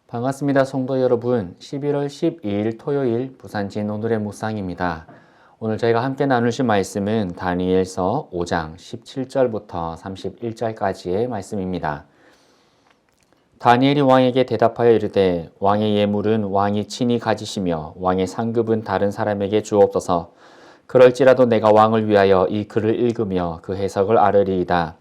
반갑습니다. 성도 여러분. 11월 12일 토요일 부산진 오늘의 묵상입니다. 오늘 저희가 함께 나누실 말씀은 다니엘서 5장 17절부터 31절까지의 말씀입니다. 다니엘이 왕에게 대답하여 이르되 왕의 예물은 왕이 친히 가지시며 왕의 상급은 다른 사람에게 주옵소서. 그럴지라도 내가 왕을 위하여 이 글을 읽으며 그 해석을 아뢰리이다.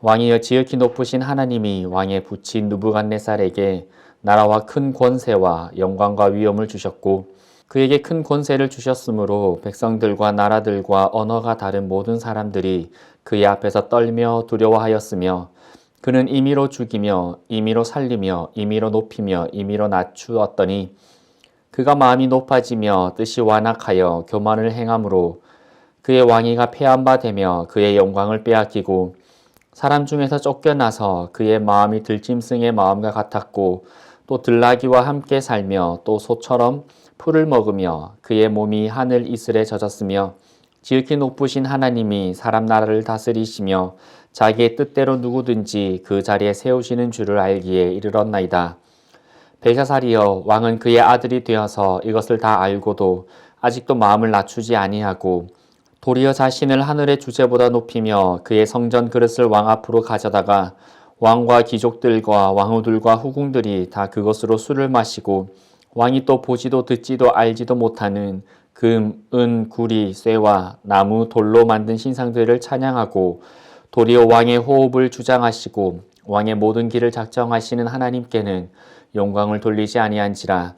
왕이여 지극히 높으신 하나님이 왕의 부친 느부갓네살에게 나라와 큰 권세와 영광과 위엄을 주셨고 그에게 큰 권세를 주셨으므로 백성들과 나라들과 언어가 다른 모든 사람들이 그의 앞에서 떨며 두려워하였으며 그는 임의로 죽이며 임의로 살리며 임의로 높이며 임의로 낮추었더니 그가 마음이 높아지며 뜻이 완악하여 교만을 행함으로 그의 왕위가 패한 바 되며 그의 영광을 빼앗기고 사람 중에서 쫓겨나서 그의 마음이 들짐승의 마음과 같았고 또 들나귀와 함께 살며 또 소처럼 풀을 먹으며 그의 몸이 하늘 이슬에 젖었으며 지극히 높으신 하나님이 사람 나라를 다스리시며 자기의 뜻대로 누구든지 그 자리에 세우시는 줄을 알기에 이르렀나이다. 벨사살이여 왕은 그의 아들이 되어서 이것을 다 알고도 아직도 마음을 낮추지 아니하고 도리어 자신을 하늘의 주제보다 높이며 그의 성전 그릇을 왕 앞으로 가져다가 왕과 귀족들과 왕후들과 후궁들이 다 그것으로 술을 마시고 왕이 또 보지도 듣지도 알지도 못하는 금, 은, 구리, 쇠와 나무, 돌로 만든 신상들을 찬양하고 도리어 왕의 호흡을 주장하시고 왕의 모든 길을 작정하시는 하나님께는 영광을 돌리지 아니한지라.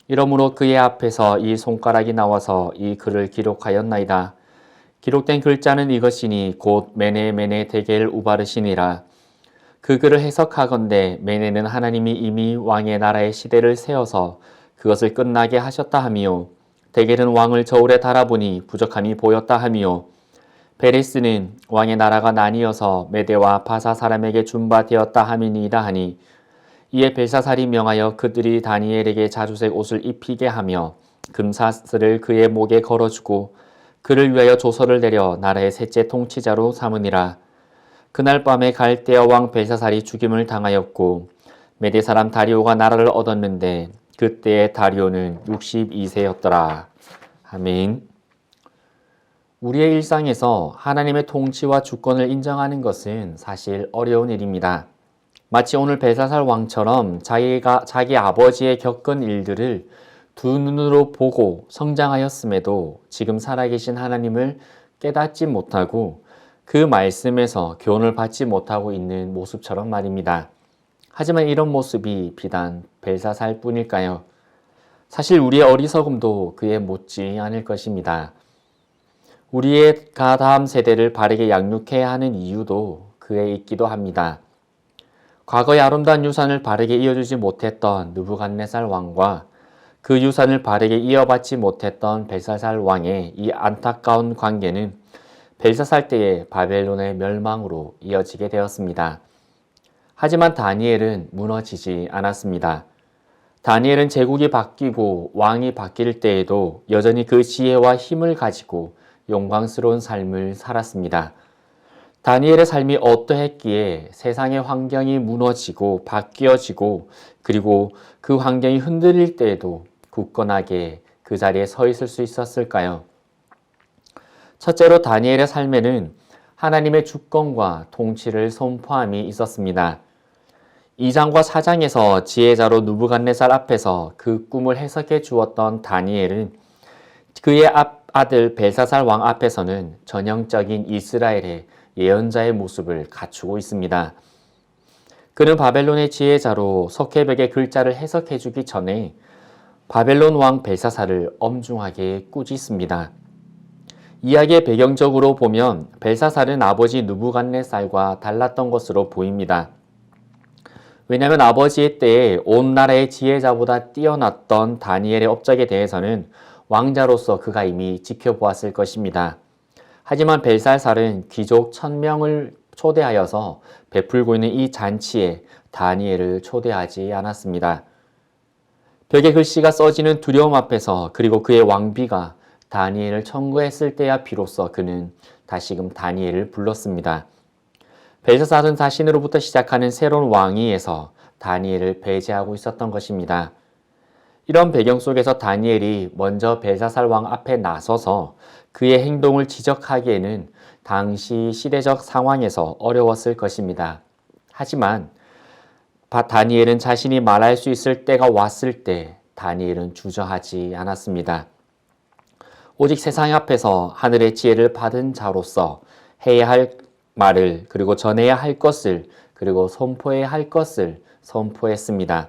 이러므로 그의 앞에서 이 손가락이 나와서 이 글을 기록하였나이다. 기록된 글자는 이것이니 곧 메네 데겔 우바르시니라. 그 글을 해석하건대 메네는 하나님이 이미 왕의 나라의 시대를 세워서 그것을 끝나게 하셨다 하미요. 데겔은 왕을 저울에 달아보니 부족함이 보였다 하미요. 베레스는 왕의 나라가 나뉘어서 메대와 바사 사람에게 준바되었다 함이니이다 하니 이에 벨사살이 명하여 그들이 다니엘에게 자주색 옷을 입히게 하며 금사슬을 그의 목에 걸어주고 그를 위하여 조서를 내려 나라의 셋째 통치자로 삼으니라. 그날 밤에 갈대아 왕 벨사살이 죽임을 당하였고 메대 사람 다리오가 나라를 얻었는데 그때의 다리오는 62세였더라. 아멘. 우리의 일상에서 하나님의 통치와 주권을 인정하는 것은 사실 어려운 일입니다. 마치 오늘 벨사살 왕처럼 자기 아버지의 겪은 일들을 두 눈으로 보고 성장하였음에도 지금 살아계신 하나님을 깨닫지 못하고 그 말씀에서 교훈을 받지 못하고 있는 모습처럼 말입니다. 하지만 이런 모습이 비단 벨사살 뿐일까요? 사실 우리의 어리석음도 그에 못지 않을 것입니다. 우리의 다음 세대를 바르게 양육해야 하는 이유도 그에 있기도 합니다. 과거의 아름다운 유산을 바르게 이어주지 못했던 느부갓네살 왕과 그 유산을 바르게 이어받지 못했던 벨사살 왕의 이 안타까운 관계는 벨사살 때의 바벨론의 멸망으로 이어지게 되었습니다. 하지만 다니엘은 무너지지 않았습니다. 다니엘은 제국이 바뀌고 왕이 바뀔 때에도 여전히 그 지혜와 힘을 가지고 영광스러운 삶을 살았습니다. 다니엘의 삶이 어떠했기에 세상의 환경이 무너지고 바뀌어지고 그리고 그 환경이 흔들릴 때에도 굳건하게 그 자리에 서 있을 수 있었을까요? 첫째로 다니엘의 삶에는 하나님의 주권과 통치를 선포함이 있었습니다. 2장과 4장에서 지혜자로 느부갓네살 앞에서 그 꿈을 해석해 주었던 다니엘은 그의 아들 벨사살 왕 앞에서는 전형적인 이스라엘의 예언자의 모습을 갖추고 있습니다. 그는 바벨론의 지혜자로 석회벽의 글자를 해석해 주기 전에 바벨론 왕 벨사살을 엄중하게 꾸짖습니다. 이야기의 배경적으로 보면 벨사살은 아버지 느부갓네살과 달랐던 것으로 보입니다. 왜냐하면 아버지의 때에 온 나라의 지혜자보다 뛰어났던 다니엘의 업적에 대해서는 왕자로서 그가 이미 지켜보았을 것입니다. 하지만 벨사살은 귀족 1000명을 초대하여서 베풀고 있는 이 잔치에 다니엘을 초대하지 않았습니다. 벽에 글씨가 써지는 두려움 앞에서 그리고 그의 왕비가 다니엘을 청구했을 때야 비로소 그는 다시금 다니엘을 불렀습니다. 벨사살은 자신으로부터 시작하는 새로운 왕위에서 다니엘을 배제하고 있었던 것입니다. 이런 배경 속에서 다니엘이 먼저 벨사살 왕 앞에 나서서 그의 행동을 지적하기에는 당시 시대적 상황에서 어려웠을 것입니다. 하지만 다니엘은 자신이 말할 수 있을 때가 왔을 때 다니엘은 주저하지 않았습니다. 오직 세상 앞에서 하늘의 지혜를 받은 자로서 해야 할 말을 그리고 전해야 할 것을 그리고 선포해야 할 것을 선포했습니다.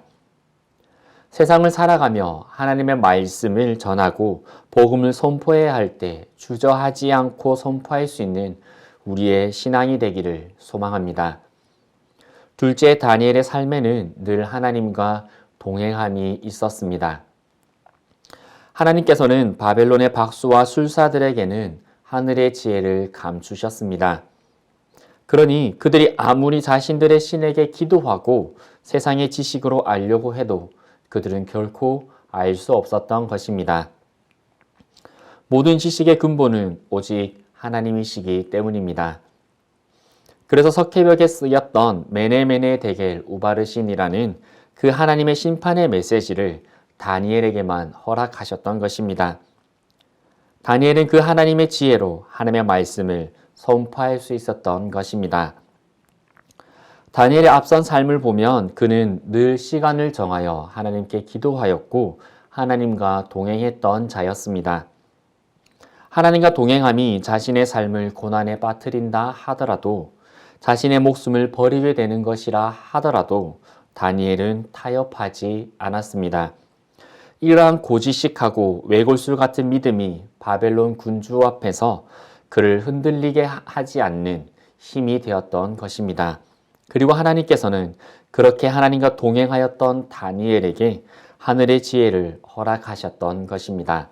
세상을 살아가며 하나님의 말씀을 전하고 복음을 선포해야 할 때 주저하지 않고 선포할 수 있는 우리의 신앙이 되기를 소망합니다. 둘째, 다니엘의 삶에는 늘 하나님과 동행함이 있었습니다. 하나님께서는 바벨론의 박수와 술사들에게는 하늘의 지혜를 감추셨습니다. 그러니 그들이 아무리 자신들의 신에게 기도하고 세상의 지식으로 알려고 해도 그들은 결코 알 수 없었던 것입니다. 모든 지식의 근본은 오직 하나님이시기 때문입니다. 그래서 석회벽에 쓰였던 메네메네 데겔 우바르신이라는 그 하나님의 심판의 메시지를 다니엘에게만 허락하셨던 것입니다. 다니엘은 그 하나님의 지혜로 하나님의 말씀을 선포할 수 있었던 것입니다. 다니엘의 앞선 삶을 보면 그는 늘 시간을 정하여 하나님께 기도하였고 하나님과 동행했던 자였습니다. 하나님과 동행함이 자신의 삶을 고난에 빠뜨린다 하더라도 자신의 목숨을 버리게 되는 것이라 하더라도 다니엘은 타협하지 않았습니다. 이러한 고지식하고 외골술 같은 믿음이 바벨론 군주 앞에서 그를 흔들리게 하지 않는 힘이 되었던 것입니다. 그리고 하나님께서는 그렇게 하나님과 동행하였던 다니엘에게 하늘의 지혜를 허락하셨던 것입니다.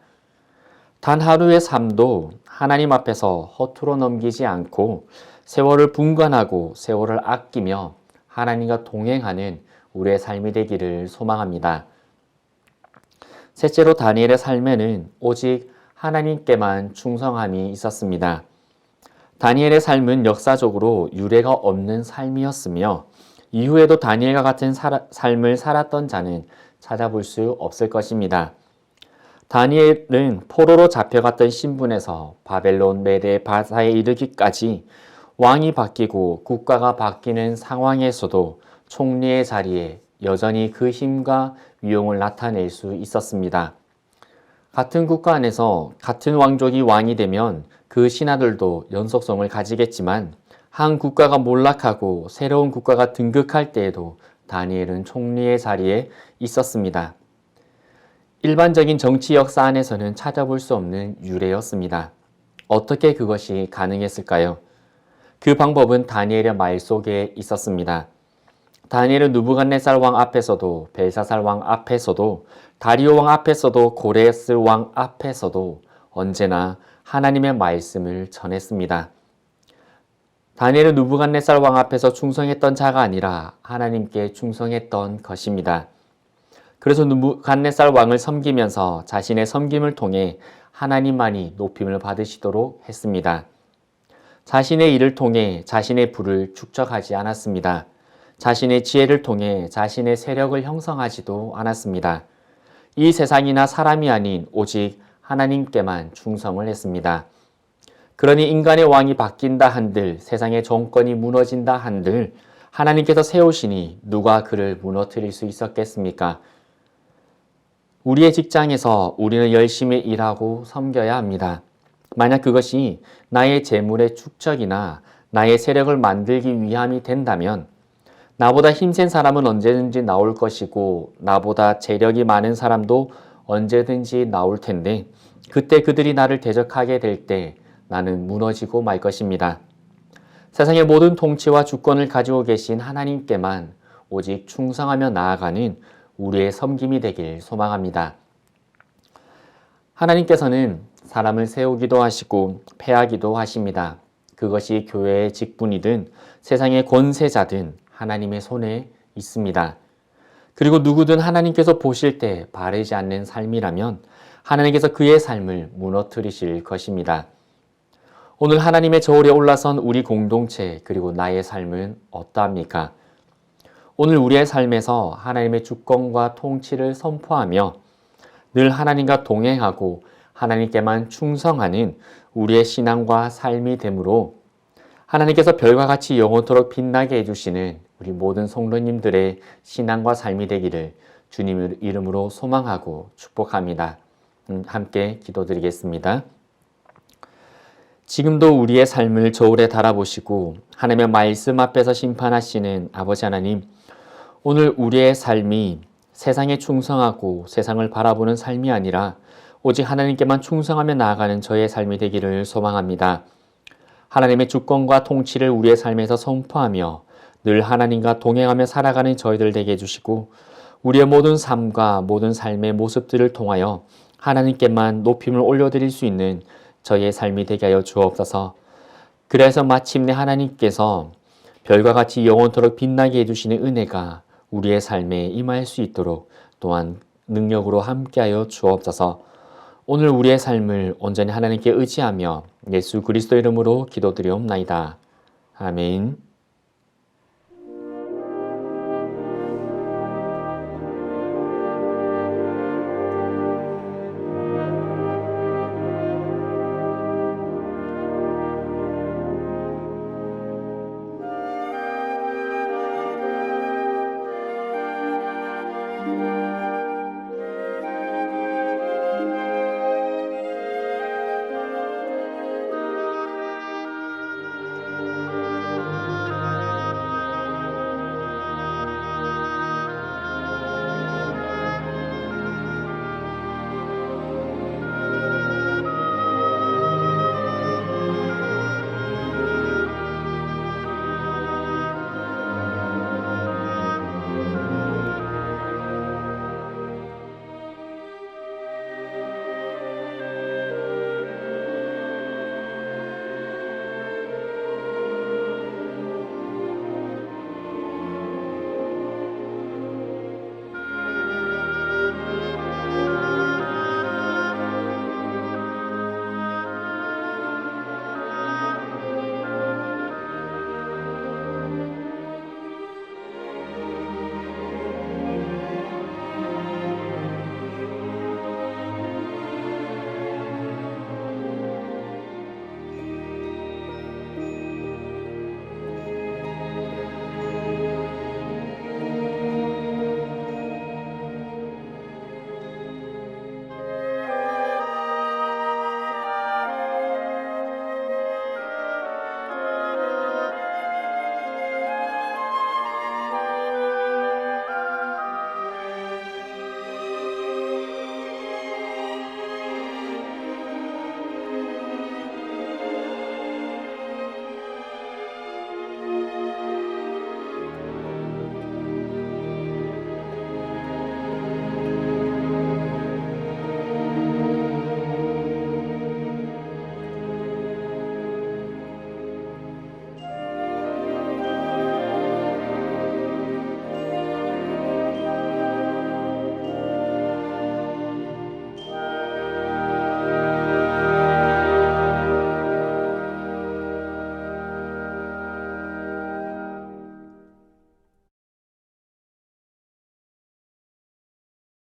단 하루의 삶도 하나님 앞에서 허투루 넘기지 않고 세월을 분간하고 세월을 아끼며 하나님과 동행하는 우리의 삶이 되기를 소망합니다. 셋째로 다니엘의 삶에는 오직 하나님께만 충성함이 있었습니다. 다니엘의 삶은 역사적으로 유례가 없는 삶이었으며 이후에도 다니엘과 같은 삶을 살았던 자는 찾아볼 수 없을 것입니다. 다니엘은 포로로 잡혀갔던 신분에서 바벨론 메대 바사에 이르기까지 왕이 바뀌고 국가가 바뀌는 상황에서도 총리의 자리에 여전히 그 힘과 위용을 나타낼 수 있었습니다. 같은 국가 안에서 같은 왕족이 왕이 되면 그 신하들도 연속성을 가지겠지만 한 국가가 몰락하고 새로운 국가가 등극할 때에도 다니엘은 총리의 자리에 있었습니다. 일반적인 정치 역사 안에서는 찾아볼 수 없는 유례였습니다. 어떻게 그것이 가능했을까요? 그 방법은 다니엘의 말 속에 있었습니다. 다니엘은 느부갓네살 왕 앞에서도 벨사살 왕 앞에서도 다리오 왕 앞에서도 고레스 왕 앞에서도 언제나 하나님의 말씀을 전했습니다. 다니엘은 느부갓네살 왕 앞에서 충성했던 자가 아니라 하나님께 충성했던 것입니다. 그래서 느부갓네살 왕을 섬기면서 자신의 섬김을 통해 하나님만이 높임을 받으시도록 했습니다. 자신의 일을 통해 자신의 부를 축적하지 않았습니다. 자신의 지혜를 통해 자신의 세력을 형성하지도 않았습니다. 이 세상이나 사람이 아닌 오직 하나님께만 충성을 했습니다. 그러니 인간의 왕이 바뀐다 한들 세상의 정권이 무너진다 한들 하나님께서 세우시니 누가 그를 무너뜨릴 수 있었겠습니까? 우리의 직장에서 우리는 열심히 일하고 섬겨야 합니다. 만약 그것이 나의 재물의 축적이나 나의 세력을 만들기 위함이 된다면 나보다 힘센 사람은 언제든지 나올 것이고 나보다 재력이 많은 사람도 언제든지 나올 텐데 그때 그들이 나를 대적하게 될 때 나는 무너지고 말 것입니다. 세상의 모든 통치와 주권을 가지고 계신 하나님께만 오직 충성하며 나아가는 우리의 섬김이 되길 소망합니다. 하나님께서는 사람을 세우기도 하시고 패하기도 하십니다. 그것이 교회의 직분이든 세상의 권세자든 하나님의 손에 있습니다. 그리고 누구든 하나님께서 보실 때 바르지 않는 삶이라면 하나님께서 그의 삶을 무너뜨리실 것입니다. 오늘 하나님의 저울에 올라선 우리 공동체 그리고 나의 삶은 어떠합니까? 오늘 우리의 삶에서 하나님의 주권과 통치를 선포하며 늘 하나님과 동행하고 하나님께만 충성하는 우리의 신앙과 삶이 되므로 하나님께서 별과 같이 영원토록 빛나게 해주시는 우리 모든 성도님들의 신앙과 삶이 되기를 주님 이름으로 소망하고 축복합니다. 함께 기도드리겠습니다. 지금도 우리의 삶을 저울에 달아보시고 하나님의 말씀 앞에서 심판하시는 아버지 하나님, 오늘 우리의 삶이 세상에 충성하고 세상을 바라보는 삶이 아니라 오직 하나님께만 충성하며 나아가는 저의 삶이 되기를 소망합니다. 하나님의 주권과 통치를 우리의 삶에서 선포하며 늘 하나님과 동행하며 살아가는 저희들 되게 해주시고 우리의 모든 삶과 모든 삶의 모습들을 통하여 하나님께만 높임을 올려드릴 수 있는 저희의 삶이 되게 하여 주옵소서. 그래서 마침내 하나님께서 별과 같이 영원토록 빛나게 해주시는 은혜가 우리의 삶에 임할 수 있도록 또한 능력으로 함께하여 주옵소서. 오늘 우리의 삶을 온전히 하나님께 의지하며 예수 그리스도 이름으로 기도드리옵나이다. 아멘.